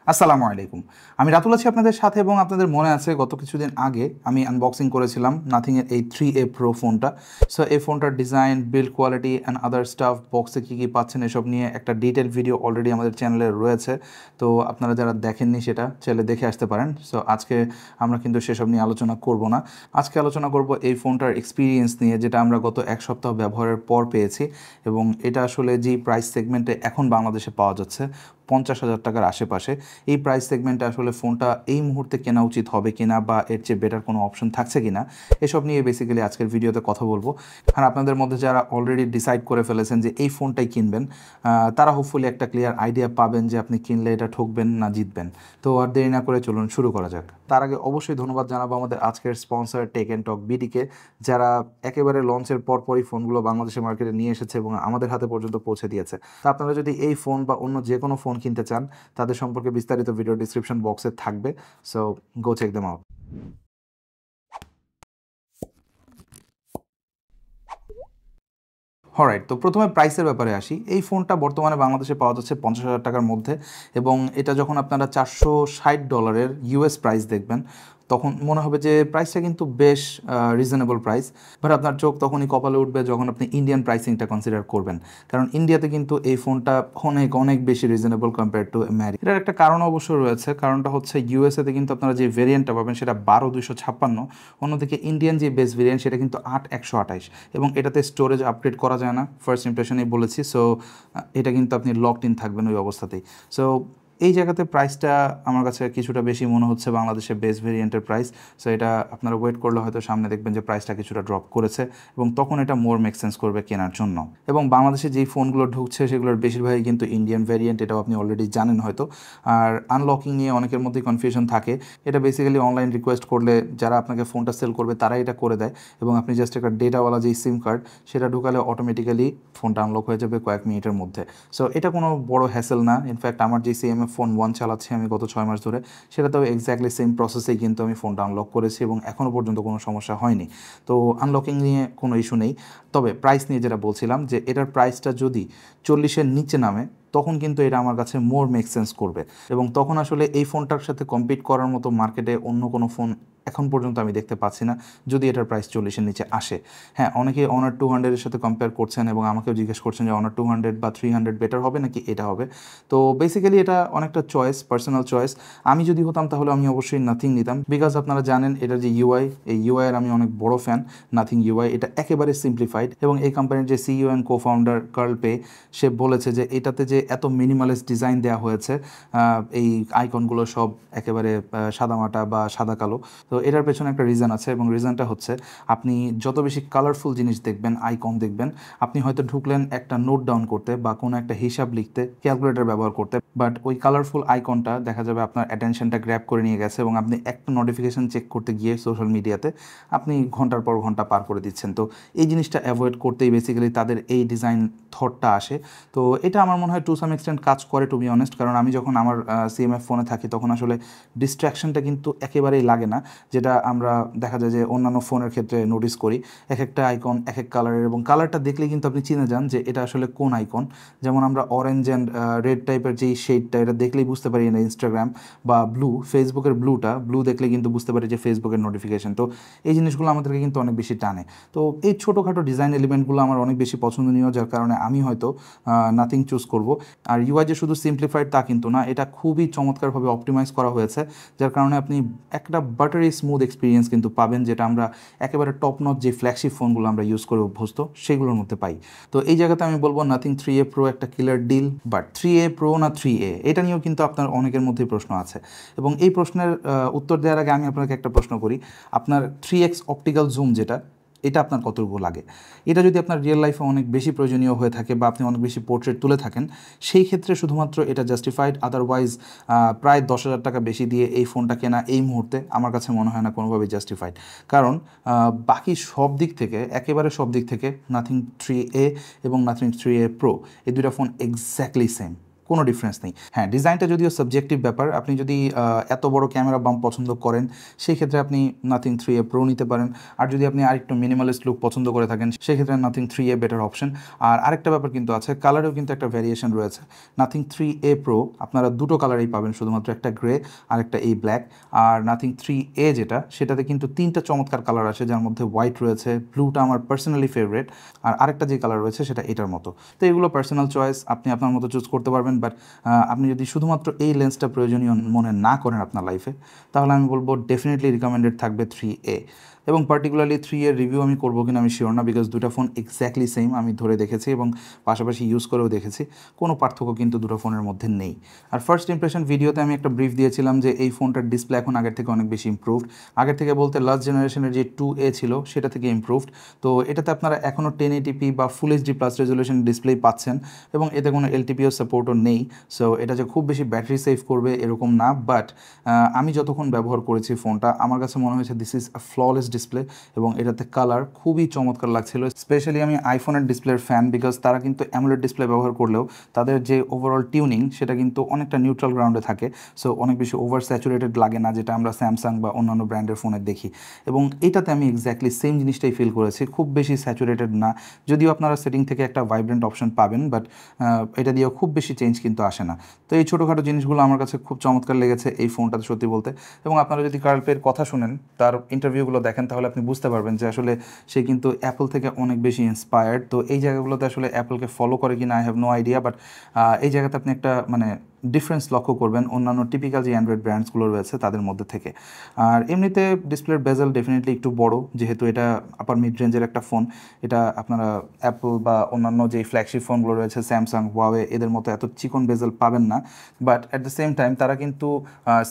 আসসালামু আলাইকুম। আমি রাতুল আছি আপনাদের সাথে এবং আপনাদের মনে আছে গত কিছুদিন আগে আমি আনবক্সিং করেছিলাম নাথিংয়ের এই 3A Pro ফোনটা। সো এই ফোনটার design, build quality and other staff, বক্সে কী কী পাচ্ছেন এসব নিয়ে একটা ডিটেল ভিডিও অলরেডি আমাদের চ্যানেলে রয়েছে। তো আপনারা যারা দেখেননি সেটা চাইলে দেখে আসতে পারেন। সো আজকে আমরা কিন্তু সেসব নিয়ে আলোচনা করব না। আজকে আলোচনা করব এই ফোনটার এক্সপিরিয়েন্স নিয়ে, যেটা আমরা গত এক সপ্তাহ ব্যবহারের পর পেয়েছি এবং এটা আসলে যেই প্রাইস সেগমেন্টে এখন বাংলাদেশে পাওয়া যাচ্ছে 50,000 টাকার আশেপাশে, এই প্রাইস সেগমেন্টে আসলে ফোনটা এই মুহূর্তে কেনা উচিত হবে কিনা বা এর চেয়ে বেটার কোনো অপশন থাকছে কিনা, এসব নিয়ে বেসিক্যালি আজকের ভিডিওতে কথা বলবো। আর আপনাদের মধ্যে যারা অলরেডি ডিসাইড করে ফেলেছেন যে এই ফোনটাই কিনবেন, তারা হোপফুলি একটা ক্লিয়ার আইডিয়া পাবেন যে আপনি কিনলে এটা ঠকবেন না জিতবেন। তো আর দেরি না করে চলুন শুরু করা যাক। তার আগে অবশ্যই ধন্যবাদ জানাবো আমাদের আজকের স্পন্সর টেক অ্যান্ড টক বিডিকে, যারা একেবারে লঞ্চের পরপরই ফোনগুলো বাংলাদেশের মার্কেটে নিয়ে এসেছে এবং আমাদের হাতে পর্যন্ত পৌঁছে দিয়েছে। তো আপনারা যদি এই ফোন বা অন্য যে কোনো ফোন কিনতে চান, তাদের সম্পর্কে বিস্তারিত ভিডিও ডিসক্রিপশন বক্সে থাকবে। So go check them out. Alright, তো প্রথমে প্রাইসের ব্যাপারে আসি। এই ফোনটা বর্তমানে বাংলাদেশে পাওয়া যাচ্ছে 50,000 টাকার মধ্যে এবং এটা যখন আপনারা $460 ইউএস প্রাইস দেখবেন, তখন মনে হবে যে প্রাইসটা কিন্তু বেশ রিজনেবল প্রাইস। বাট আপনার চোখ তখনই কপালে উঠবে যখন আপনি ইন্ডিয়ান প্রাইসিংটা কনসিডার করবেন, কারণ ইন্ডিয়াতে কিন্তু এই ফোনটা অনেক অনেক বেশি রিজনেবল কম্পেয়ার টু আমেরিকা। এটার একটা কারণ অবশ্য রয়েছে, কারণটা হচ্ছে ইউএসএতে কিন্তু আপনারা যে ভেরিয়েন্টটা পাবেন সেটা 12,256, অন্যদিকে ইন্ডিয়ান যে বেস ভেরিয়েন্ট সেটা কিন্তু 8,128 এবং এটাতে স্টোরেজ আপগ্রেড করা যায় না, ফার্স্ট ইমপ্রেশনেই বলেছি। সো এটা কিন্তু আপনি লকড ইন থাকবেন ওই অবস্থাতেই। সো এই জায়গাতে প্রাইসটা আমার কাছে কিছুটা বেশি মনে হচ্ছে বাংলাদেশের বেস ভেরিয়েন্টের প্রাইস। সো এটা আপনারা ওয়েট করলে হয়তো সামনে দেখবেন যে প্রাইসটা কিছুটা ড্রপ করেছে এবং তখন এটা মোর মেক সেন্স করবে কেনার জন্য। এবং বাংলাদেশে যেই ফোনগুলো ঢুকছে সেগুলোর বেশিরভাগই কিন্তু ইন্ডিয়ান ভ্যারিয়েন্ট, এটাও আপনি অলরেডি জানেন হয়তো। আর আনলকিং নিয়ে অনেকের মধ্যেই কনফিউশন থাকে। এটা বেসিক্যালি অনলাইন রিকোয়েস্ট করলে যারা আপনাকে ফোনটা সেল করবে তারা এটা করে দেয় এবং আপনি জাস্ট একটা ডেটাওয়ালা যেই সিম কার্ড সেটা ঢুকালে অটোমেটিক্যালি ফোনটা আনলক হয়ে যাবে কয়েক মিনিটের মধ্যে। সো এটা কোনো বড় হ্যাসেল না। ইনফ্যাক্ট আমার যে সিএমএ ফোন 1 চালাচ্ছি আমি গত 6 মাস ধরে, সেটাতেও এক্স্যাক্টলি সেম প্রসেসেই কিন্তু আমি ফোনটা আনলক করেছি এবং এখনও পর্যন্ত কোনো সমস্যা হয়নি। তো আনলকিং নিয়ে কোনো ইস্যু নেই। তবে প্রাইস নিয়ে যেটা বলছিলাম, যে এটার প্রাইসটা যদি 40-এর নিচে নামে তখন কিন্তু এটা আমার কাছে মোর মেক সেন্স করবে এবং তখন আসলে এই ফোনটার সাথে কম্পিট করার মতো মার্কেটে অন্য কোনো ফোন এখন পর্যন্ত আমি দেখতে পাচ্ছি না, যদি এটার প্রাইস 40-এর নিচে আসে। হ্যাঁ, অনেকে অনার 200-এর সাথে কম্পেয়ার করছেন এবং আমাকেও জিজ্ঞেস করছেন যে অনার 200 বা 300 বেটার হবে নাকি এটা হবে। তো বেসিক্যালি এটা অনেকটা চয়েস, পার্সোনাল চয়েস। আমি যদি হতাম তাহলে আমি অবশ্যই নাথিং নিতাম, বিকজ আপনারা জানেন এটার যে ইউআই, এই ইউআইয়ের আমি অনেক বড় ফ্যান। নাথিং ইউআই এটা একেবারে সিম্পলিফাইড এবং এই কোম্পানির যে CEO and co founder Carl Pei, সে বলেছে যে এটাতে যে এত মিনিমালিস্ট ডিজাইন দেওয়া হয়েছে, এই আইকনগুলো সব একেবারে সাদামাটা বা সাদা কালো। তো এটার পেছনে একটা রিজন আছে এবং রিজনটা হচ্ছে আপনি যত বেশি কালারফুল জিনিস দেখবেন, আইকন দেখবেন, আপনি হয়তো ঢুকলেন একটা নোট ডাউন করতে বা কোনো একটা হিসাব লিখতে, ক্যালকুলেটর ব্যবহার করতে, বাট ওই কালারফুল আইকনটা দেখা যাবে আপনার অ্যাটেনশনটা গ্র্যাব করে নিয়ে গেছে এবং আপনি একটা নোটিফিকেশন চেক করতে গিয়ে সোশ্যাল মিডিয়াতে আপনি ঘন্টার পর ঘন্টা পার করে দিচ্ছেন। তো এই জিনিসটা অ্যাভয়েড করতেই বেসিক্যালি তাদের এই ডিজাইন থটটা আসে। তো এটা আমার মনে হয় টু সাম এক্সটেন্ট কাজ করে, টু বি অনেস্ট, কারণ আমি যখন আমার সিএমএফ ফোনে থাকি তখন আসলে ডিস্ট্র্যাকশনটা কিন্তু একেবারেই লাগে না, যেটা আমরা দেখা যায় যে অন্যান্য ফোনের ক্ষেত্রে নোটিস করি। এক একটা আইকন এক এক কালারের এবং কালারটা দেখলেই কিন্তু আপনি চিনে যান যে এটা আসলে কোন আইকন। যেমন আমরা অরেঞ্জ অ্যান্ড রেড টাইপের যেই শেডটা, এটা দেখলেই বুঝতে পারি না ইনস্টাগ্রাম, বা ব্লু, ফেসবুকের ব্লু দেখলে কিন্তু বুঝতে পারি যে ফেসবুকের নোটিফিকেশন। তো এই জিনিসগুলো আমাদেরকে কিন্তু অনেক বেশি টানে। তো এই ছোটোখাটো ডিজাইন এলিমেন্টগুলো আমার অনেক বেশি পছন্দনীয়, যার কারণে আমি হয়তো নাথিং চুজ করব। আর ইউআই যে শুধু সিম্পলিফাইড তা কিন্তু না, এটা খুবই চমৎকারভাবে অপটিমাইজ করা হয়েছে, যার কারণে আপনি একটা বাটারি স্মুথ এক্সপিরিয়েন্স কিন্তু পাবেন, যেটা আমরা একেবারে টপ নচ যে ফ্ল্যাগশিপ ফোনগুলো আমরা ইউজ করে অভ্যস্ত সেগুলোর মধ্যে পাই। তো এই জায়গাতে আমি বলবো নাথিং 3A Pro একটা কিলার ডিল। বাট 3A Pro না 3A, এটা নিয়েও কিন্তু আপনার অনেকের মধ্যেই প্রশ্ন আছে এবং এই প্রশ্নের উত্তর দেওয়ার আগে আমি আপনাকে একটা প্রশ্ন করি। আপনার 3x অপটিক্যাল জুম যেটা, এটা আপনার কতটুকু লাগে? এটা যদি আপনার রিয়েল লাইফে অনেক বেশি প্রয়োজনীয় হয়ে থাকে বা আপনি অনেক বেশি পোর্ট্রেট তুলে থাকেন, সেই ক্ষেত্রে শুধুমাত্র এটা জাস্টিফাইড। আদারওয়াইজ প্রায় 10,000 টাকা বেশি দিয়ে এই ফোনটা কেনা এই মুহূর্তে আমার কাছে মনে হয় না কোনোভাবেই জাস্টিফাইড, কারণ বাকি সব দিক থেকে, একেবারে সব দিক থেকে নাথিং 3A এবং নাথিং 3A Pro, এই দুইটা ফোন এক্স্যাক্টলি সেম। কোনো ডিফারেন্স নেই। হ্যাঁ, ডিজাইনটা যদিও সাবজেক্টিভ ব্যাপার, আপনি যদি এত বড় ক্যামেরা বাম্প পছন্দ করেন সেই ক্ষেত্রে আপনি নাথিং 3A Pro নিতে পারেন, আর যদি আপনি আরেকটু মিনিমালিস্ট লুক পছন্দ করে থাকেন সেক্ষেত্রে নাথিং 3A বেটার অপশন। আর আরেকটা ব্যাপার কিন্তু আছে, কালারেও কিন্তু একটা ভ্যারিয়েশন রয়েছে। নাথিং 3A Pro আপনারা দুটো কালারেই পাবেন, শুধুমাত্র একটা গ্রে আর একটা এই ব্ল্যাক। আর নাথিং 3A যেটা, সেটাতে কিন্তু তিনটা চমৎকার কালার আছে, যার মধ্যে হোয়াইট রয়েছে, ব্লুটা আমার পার্সোনালি ফেভারিট, আর আরেকটা যে কালার রয়েছে সেটা এটার মতো। তো এগুলো পার্সোনাল চয়েস, আপনি আপনার মতো চুজ করতে পারবেন। বাট আপনি যদি শুধুমাত্র এই লেন্সটা প্রয়োজনীয় মনে না করেন আপনার লাইফে, তাহলে আমি বলবো ডেফিনেটলি রিকমেন্ডেড থাকবে 3A। এবং পার্টিকুলারলি 3A রিভিউ আমি করবো কিনা আমি শিওর না, বিকজ দুটো ফোন এক্স্যাক্টলি সেম, আমি ধরে দেখেছি এবং পাশাপাশি ইউজ করেও দেখেছি, কোনো পার্থক্য কিন্তু দুটো ফোনের মধ্যে নেই। আর ফার্স্ট ইমপ্রেশন ভিডিওতে আমি একটা ব্রিফ দিয়েছিলাম যে এই ফোনটার ডিসপ্লে এখন আগের থেকে অনেক বেশি ইমপ্রুভড, আগের থেকে বলতে লাস্ট জেনারেশনের যে 2A ছিল সেটা থেকে ইমপ্রুভড। তো এটাতে আপনারা এখনও 1080p বা ফুল এইচডি প্লাস রেজলিউশন ডিসপ্লেই পাচ্ছেন, এবং এতে কোনো LTPO সাপোর্টও নেই। সো এটা যে খুব বেশি ব্যাটারি সেভ করবে এরকম না, বাট আমি যতক্ষণ ব্যবহার করেছি ফোনটা আমার কাছে মনে হয়েছে this is a flawless display, এবং এটাতে কালার খুবই চমৎকার লাগছিল। স্পেশালি আমি আইফোনের ডিসপ্লের ফ্যান, বিকজ তারা কিন্তু অ্যামোলেড ডিসপ্লে ব্যবহার করলেও তাদের যে ওভারঅল টিউনিং সেটা কিন্তু অনেকটা নিউট্রাল গ্রাউন্ডে থাকে, সো অনেক বেশি ওভার স্যাচুরেটেড লাগে না, যেটা আমরা স্যামসাং বা অন্যান্য ব্র্যান্ডের ফোনে দেখি। এবং এটাতে আমি এক্স্যাক্টলি সেম জিনিসটাই ফিল করেছি, খুব বেশি স্যাচুরেটেড না, যদিও আপনারা সেটিং থেকে একটা ভাইব্রেন্ট অপশন পাবেন, বাট এটা দিয়েও খুব বেশি চেঞ্জ কিন্তু আসে না। তো এই ছোটোখাটো জিনিসগুলো আমার কাছে খুব চমৎকার লেগেছে এই ফোনটাতে সত্যি বলতে। এবং আপনারা যদি কার্ল পের কথা শুনেন, তার ইন্টারভিউগুলো দেখেন, তাহলে আপনি বুঝতে পারবেন যে আসলে সে কিন্তু অ্যাপল থেকে অনেক বেশি ইন্সপায়ার্ড। তো এই জায়গাগুলোতে আসলে অ্যাপলকে ফলো করে কি না I have no idea, but এই জায়গাতে আপনি একটা মানে ডিফারেন্স লক্ষ্য করবেন অন্যান্য টিপিক্যাল যে অ্যান্ড্রয়েড ব্র্যান্ডসগুলো রয়েছে তাদের মধ্যে থেকে। আর এমনিতে ডিসপ্লের বেজেল ডেফিনেটলি একটু বড়, যেহেতু এটা আপার মিড রেঞ্জের একটা ফোন। এটা আপনারা অ্যাপল বা অন্যান্য যে ফ্ল্যাগশিপ ফোনগুলো রয়েছে স্যামসাং, হুয়াওয়ে, এদের মতো এত চিকন বেজেল পাবেন না। But at the same time তারা কিন্তু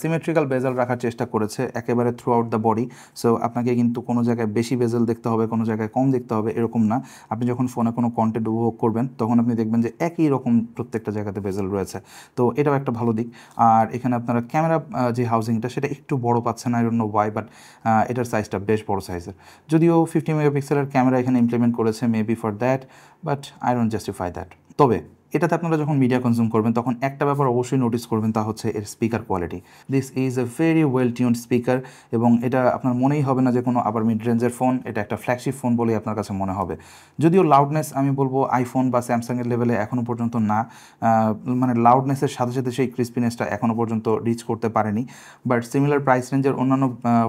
সিমেট্রিক্যাল বেজেল রাখার চেষ্টা করেছে একেবারে through out the body. So আপনাকে কিন্তু কোনো জায়গায় বেশি বেজেল দেখতে হবে, কোনো জায়গায় কম দেখতে হবে এরকম না। আপনি যখন ফোনে কোনো কন্টেন্ট উপভোগ করবেন তখন আপনি দেখবেন যে একই রকম প্রত্যেকটা জায়গাতে বেজেল রয়েছে। তো এটাও একটা ভালো দিক। আর এখানে আপনারা ক্যামেরা যে হাউজিংটা সেটা একটু বড় পাচ্ছেন, I don't know Y, but এটার সাইজটা বেশ বড় সাইজের। যদিও 50 মেগাপিক্সেলের ক্যামেরা এখানে ইমপ্লিমেন্ট করেছে, maybe for that, but I don't justify that. তবে এটাতে আপনারা যখন মিডিয়া কনজিউম করবেন তখন একটা ব্যাপার অবশ্যই নোটিস করবেন, তা হচ্ছে এর speaker quality. This is a very well tuned speaker, এবং এটা আপনার মনেই হবে না যে কোনো আবার মিড রেঞ্জের ফোন, এটা একটা ফ্ল্যাগশিপ ফোন বলেই আপনার কাছে মনে হবে। যদিও লাউডনেস আমি বলবো আইফোন বা স্যামসাংয়ের লেভেলে এখনও পর্যন্ত না, মানে লাউডনেসের সাথে সাথে সেই ক্রিস্পিনেসটা এখনও পর্যন্ত রিচ করতে পারেনি। বাট সিমিলার প্রাইস রেঞ্জের অন্যান্য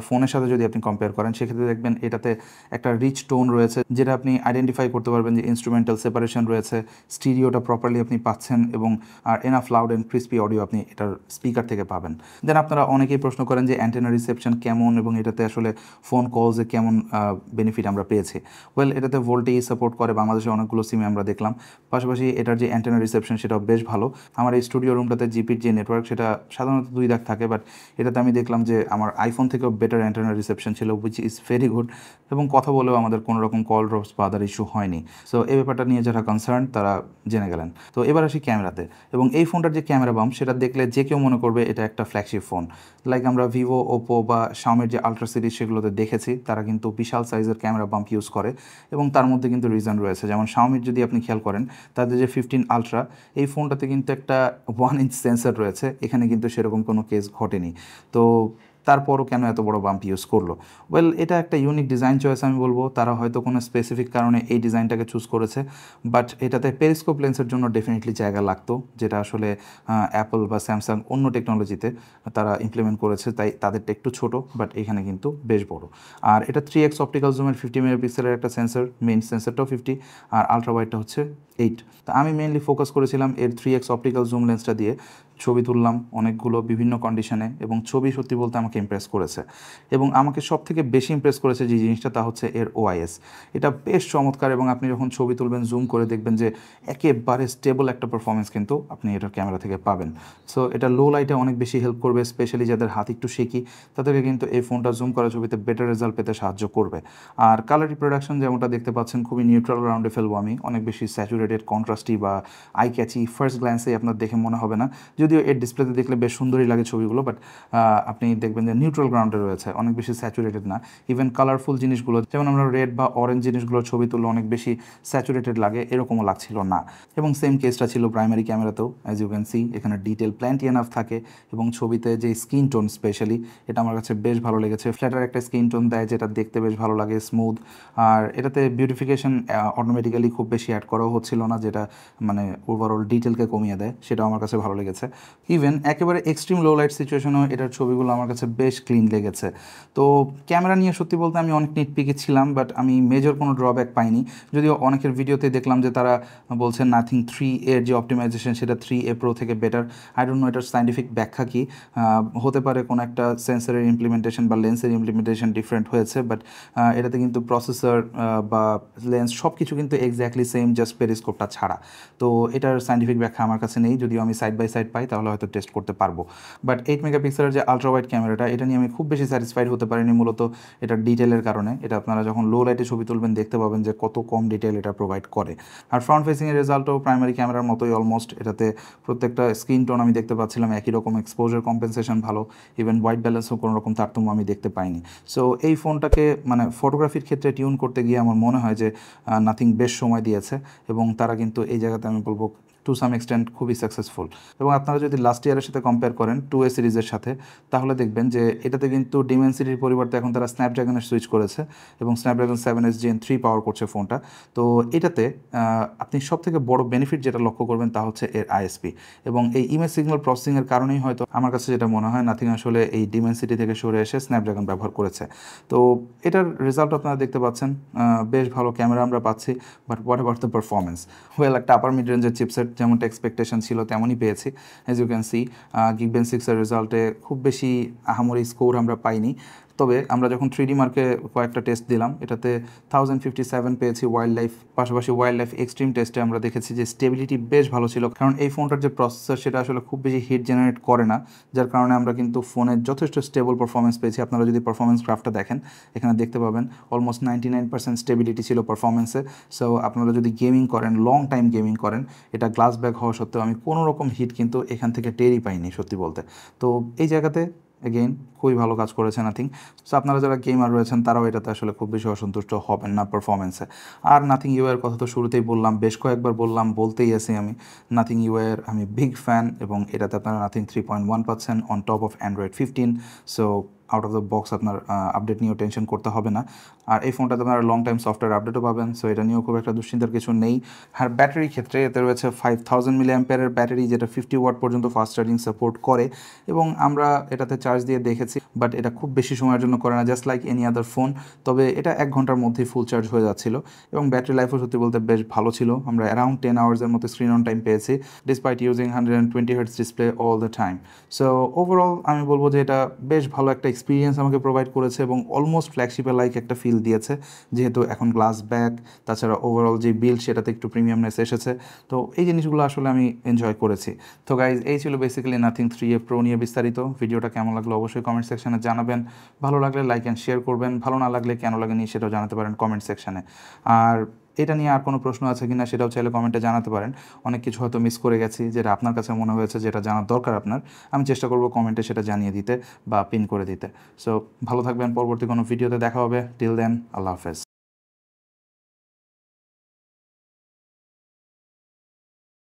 ফোনের সাথে যদি আপনি কম্পেয়ার করেন সেক্ষেত্রে দেখবেন এটাতে একটা রিচ টোন রয়েছে, যেটা আপনি আইডেন্টিফাই করতে পারবেন যে ইনস্ট্রুমেন্টাল সেপারেশন রয়েছে, স্টিরিওটা প্রপারলি আপনি পাচ্ছেন, এবং আর enough loud and crispy audio আপনি এটার স্পিকার থেকে পাবেন। দেন আপনারা অনেকেই প্রশ্ন করেন যে অ্যান্টেনা রিসেপশন কেমন, এবং এটাতে আসলে ফোন কলসে কেমন বেনিফিট আমরা পেয়েছি। ওয়েল, এটাতে ভোল্টেজ সাপোর্ট করে, বাংলাদেশে অনেকগুলো সিমে আমরা দেখলাম। পাশাপাশি এটার যে অ্যান্টেনা রিসেপশন সেটাও বেশ ভালো। আমার এই স্টুডিও রুমটাতে জিপির যে নেটওয়ার্ক সেটা সাধারণত 2 দাগ থাকে, বাট এটাতে আমি দেখলাম যে আমার আইফোন থেকেও বেটার অ্যান্টেনা রিসেপশন ছিল, উইচ ইজ ভেরি গুড। এবং কথা বলেও আমাদের কোনো রকম কল ড্রপস বা আদার ইস্যু হয়নি। সো এই ব্যাপারটা নিয়ে যারা কনসার্ন তারা জেনে গেলেন। তো এবার আসি ক্যামেরাতে, এবং এই ফোনটার যে ক্যামেরা বাম্প সেটা দেখলে যে কেউ মনে করবে এটা একটা ফ্ল্যাগশিপ ফোন। লাইক আমরা ভিভো, ওপো বা শাওমির যে আলট্রা সিরিজ সেগুলোতে দেখেছি, তারা কিন্তু বিশাল সাইজের ক্যামেরা বাম্প ইউজ করে, এবং তার মধ্যে কিন্তু রিজন রয়েছে। যেমন শাওমির যদি আপনি খেয়াল করেন, তাদের যে 15 আলট্রা, এই ফোনটাতে কিন্তু একটা 1 ইঞ্চ সেন্সর রয়েছে, এখানে কিন্তু সেরকম কোনো কেস ঘটেনি। তো তারপরও কেন এত বড় বাম্প ইউজ করলো? ওয়েল, এটা একটা ইউনিক ডিজাইন চয়েস আমি বলবো। তারা হয়তো কোনো স্পেসিফিক কারণে এই ডিজাইনটাকে চুজ করেছে, বাট এটাতে পেরিস্কোপ লেন্সের জন্য ডেফিনেটলি জায়গা লাগতো, যেটা আসলে অ্যাপল বা স্যামসাং অন্য টেকনোলজিতে তারা ইমপ্লিমেন্ট করেছে, তাই তাদেরটা একটু ছোটো, বাট এখানে কিন্তু বেশ বড়। আর এটা 3x অপটিক্যাল জুমের 50 মেগাপিক্সেলের একটা সেন্সর, মেইন সেন্সরটাও 50, আর আলট্রা ওয়াইডটা হচ্ছে 8। তো আমি মেইনলি ফোকাস করেছিলাম এর 3x অপটিক্যাল জুম লেন্সটা দিয়ে। ছবি তুললাম অনেকগুলো বিভিন্ন কন্ডিশনে, এবং ছবি সত্যি বলতে আমাকে ইমপ্রেস করেছে। এবং আমাকে সবথেকে বেশি ইমপ্রেস করেছে যে জিনিসটা, তা হচ্ছে এর OIS। এটা বেশ চমৎকার, এবং আপনি যখন ছবি তুলবেন জুম করে দেখবেন যে একেবারে স্টেবল একটা পারফরমেন্স কিন্তু আপনি এটার ক্যামেরা থেকে পাবেন। সো এটা লো লাইটে অনেক বেশি হেল্প করবে, স্পেশালি যাদের হাত একটু শেকি তাদেরকে কিন্তু এই ফোনটা জুম করা ছবিতে বেটার রেজাল্ট পেতে সাহায্য করবে। আর কালার রিপ্রোডাকশন যেমনটা দেখতে পাচ্ছেন খুবই নিউট্রাল গ্রাউন্ডে ফেলবো আমি, অনেক বেশি স্যাচুরেটেড, কন্ট্রাস্টি বা আই ক্যাচি ফার্স্ট গ্ল্যান্সে আপনার দেখে মনে হবে না। যদি যদিও এর ডিসপ্লেতে দেখলে বেশ সুন্দরই লাগে ছবিগুলো, বাট আপনি দেখবেন যে নিউট্রাল গ্রাউন্ডে রয়েছে, অনেক বেশি স্যাচুরেটেড না। ইভেন কালারফুল জিনিসগুলো যেমন আমরা রেড বা অরেঞ্জ জিনিসগুলোর ছবি তুললে অনেক বেশি স্যাচুরেটেড লাগে, এরকমও লাগছিল না। এবং সেম কেসটা ছিল প্রাইমারি ক্যামেরাতেও। অ্যাজ ইউ ক্যান সি এখানে ডিটেল প্ল্যান্টি এনাফ থাকে, এবং ছবিতে যে স্কিন টোন স্পেশালি এটা আমার কাছে বেশ ভালো লেগেছে। ফ্ল্যাটার একটা স্কিন টোন দেয় যেটা দেখতে বেশ ভালো লাগে, স্মুথ। আর এটাতে বিউটিফিকেশন অটোমেটিক্যালি খুব বেশি অ্যাড করাও হচ্ছিল না, যেটা মানে ওভারঅল ডিটেলকে কমিয়ে দেয়, সেটাও আমার কাছে ভালো লেগেছে। ইভেন একেবারে এক্সট্রিম লো লাইট সিচুয়েশনেও এটার ছবিগুলো আমার কাছে বেশ ক্লিন লেগেছে। তো ক্যামেরা নিয়ে সত্যি বলতে আমি অনেক নিটপিকি ছিলাম, বাট আমি মেজর কোনো ড্রব্যাক পাইনি। যদিও অনেকের ভিডিওতে দেখলাম যে তারা বলছেন নাথিং 3A এর যে অপটিমাইজেশন সেটা 3A Pro থেকে বেটার। আই ডোন্ট নো এটার সাইন্টিফিক ব্যাখ্যা কী, হতে পারে কোনো একটা সেন্সরের ইমপ্লিমেন্টেশন বা লেন্সের ইমপ্লিমেন্টেশন ডিফারেন্ট হয়েছে, বাট এটাতে কিন্তু প্রসেসর বা লেন্স সব কিছু কিন্তু এক্স্যাক্টলি সেম, জাস্ট পেরিস্কোপটা ছাড়া। তো এটার সাইন্টিফিক ব্যাখ্যা আমার কাছে নেই, যদিও আমি সাইড বাই সাইড পাই তাহলে হয়তো টেস্ট করতে পারবো। বাট 8 মেগাপিক্সেলের যে আলট্রা ওয়াইড ক্যামেরাটা, এটা নিয়ে আমি খুব বেশি স্যাটিসফাইড হতে পারিনি, মূলত এটার ডিটেলের কারণে। এটা আপনারা যখন লো লাইটে ছবি তুলবেন দেখতে পাবেন যে কত কম ডিটেল এটা প্রোভাইড করে। আর ফ্রন্ট ফেসিংয়ের রেজাল্টও প্রাইমারি ক্যামেরার মতোই অলমোস্ট। এটাতে প্রত্যেকটা স্ক্রিন টোন আমি দেখতে পাচ্ছিলাম একই রকম, এক্সপোজার কম্পেনসেশন ভালো, ইভেন হোয়াইট ব্যালেন্সও কোনো রকম তারতম্য আমি দেখতে পাইনি। সো এই ফোনটাকে মানে ফটোগ্রাফির ক্ষেত্রে টিউন করতে গিয়ে আমার মনে হয় যে নাথিং বেশ সময় দিয়েছে, এবং তারা কিন্তু এই জায়গাতে আমি বলবো টু সাম এক্সটেন্ট খুবই সাকসেসফুল। এবং আপনারা যদি লাস্ট ইয়ারের সাথে কম্পেয়ার করেন 2A সিরিজের সাথে, তাহলে দেখবেন যে এটাতে কিন্তু ডিমেনসিটির পরিবর্তে এখন তারা স্ন্যাপড্রাগনের সুইচ করেছে, এবং স্ন্যাপড্রাগন 7S Gen 3 পাওয়ার করছে ফোনটা। তো এটাতে আপনি সবথেকে বড় বেনিফিট যেটা লক্ষ্য করবেন তা হচ্ছে এর আইএসপি, এবং এই ইমেজ সিগন্যাল প্রসেসিংয়ের কারণেই হয়তো আমার কাছে যেটা মনে হয় নাথিং আসলে এই ডিমেনসিটি থেকে সরে এসে স্ন্যাপড্রাগন ব্যবহার করেছে। তো এটার রেজাল্ট আপনারা দেখতে পাচ্ছেন, বেশ ভালো ক্যামেরা আমরা পাচ্ছি, but what about the performance? Well, একটা আপার মিড রেঞ্জের চিপসেট যেমনটা এক্সপেকটেশন ছিল তেমনই পেয়েছি। অ্যাজ ইউ ক্যান সি গিগবেন 6-এর রেজাল্টে খুব বেশি আহামরি স্কোর আমরা পাইনি। তবে আমরা যখন 3D মার্কে কয়েকটা টেস্ট দিলাম, এটাতে 1057 পেয়েছি ওয়াইল্ড লাইফ। পাশাপাশি ওয়াইল্ড লাইফ এক্সট্রিম টেস্টে আমরা দেখেছি যে স্টেবিলিটি বেশ ভালো ছিল, কারণ এই ফোনটার যে প্রসেসর সেটা আসলে খুব বেশি হিট জেনারেট করে না, যার কারণে আমরা কিন্তু ফোনের যথেষ্ট স্টেবল পারফরমেন্স পেয়েছি। আপনারা যদি পারফরমেন্স গ্রাফটা দেখেন এখানে দেখতে পাবেন অলমোস্ট 99% স্টেবিলিটি ছিল পারফরমেন্সে। সো আপনারা যদি গেমিং করেন, লং টাইম গেমিং করেন, এটা গ্লাস ব্যাক হওয়া সত্ত্বেও আমি কোনো রকম হিট কিন্তু এখান থেকে টেরই পাইনি সত্যি বলতে। তো এই জায়গাতে এগেইন খুবই ভালো কাজ করেছে নাথিং। সো আপনারা যারা গেমার রয়েছেন তারাও এটাতে আসলে খুব বেশি অসন্তুষ্ট হবেন না পারফরমেন্সে। আর নাথিং ইউআই এর কথা তো শুরুতেই বললাম, বেশ কয়েকবার বললাম, বলতেই আছি আমি। নাথিং ইউআই এর আমি বিগ ফ্যান, এবং এটাতে আপনারা নাথিং 3.1 পাচ্ছেন on top of Android 15। So out of the box আপনার আপডেট নিয়েও টেনশন করতে হবে না। আর এই ফোনটাতে আপনারা লং টাইম সফটওয়্যার আপডেটও পাবেন, সো এটা নিয়েও খুব একটা দুশ্চিন্তার কিছু নেই। আর ব্যাটারির ক্ষেত্রে এতে রয়েছে 5000 mAh ব্যাটারি, যেটা 50 ওয়াট পর্যন্ত ফাস্ট চার্জিং সাপোর্ট করে, এবং আমরা এটাতে চার্জ দিয়ে দেখেছি, বাট এটা খুব বেশি সময়ের জন্য করে না, just like any other phone. তবে এটা 1 ঘন্টার মধ্যেই ফুল চার্জ হয়ে যাচ্ছিল, এবং ব্যাটারি লাইফও সত্যি বলতে বেশ ভালো ছিল। আমরা অ্যারাউন্ড 10 আওয়ার্সের মতো স্ক্রিন অন টাইম পেয়েছি, despite using 120Hz display all the time. So overall আমি বলবো যে এটা বেশ ভালো একটা এক্সপিরিয়েন্স আমাকে প্রোভাইড করেছে, এবং অলমোস্ট ফ্ল্যাগশিপের লাইক একটা ফিল দিয়েছে, যেহেতু এখন গ্লাস ব্যাক, তাছাড়া ওভারঅল যে বিল্ড সেটাতে একটু প্রিমিয়ামনেস এসেছে। তো এই জিনিসগুলো আসলে আমি এনজয় করেছি। তো গাইজ, এই ছিল বেসিক্যালি নাথিং 3A Pro নিয়ে বিস্তারিত। ভিডিওটা কেমন লাগলো অবশ্যই কমেন্ট সেকশনে জানাবেন। ভালো লাগলে লাইক অ্যান্ড শেয়ার করবেন, ভালো না লাগলে কেন লাগেনি সেটাও জানাতে পারেন কমেন্ট সেকশনে। আর এটা নিয়ে আর কোনো প্রশ্ন আছে কিনা সেটাও চাইলে কমেন্টে জানাতে পারেন। অনেক কিছু হয়তো মিস করে গেছি, যেটা আপনার কাছে মনে হয়েছে যেটা জানার দরকার আপনার, আমি চেষ্টা করব কমেন্টে সেটা জানিয়ে দিতে বা পিন করে দিতে। সো ভালো থাকবেন, পরবর্তী কোনো ভিডিওতে দেখা হবে। টিল দেন, আল্লাহ হাফেজ।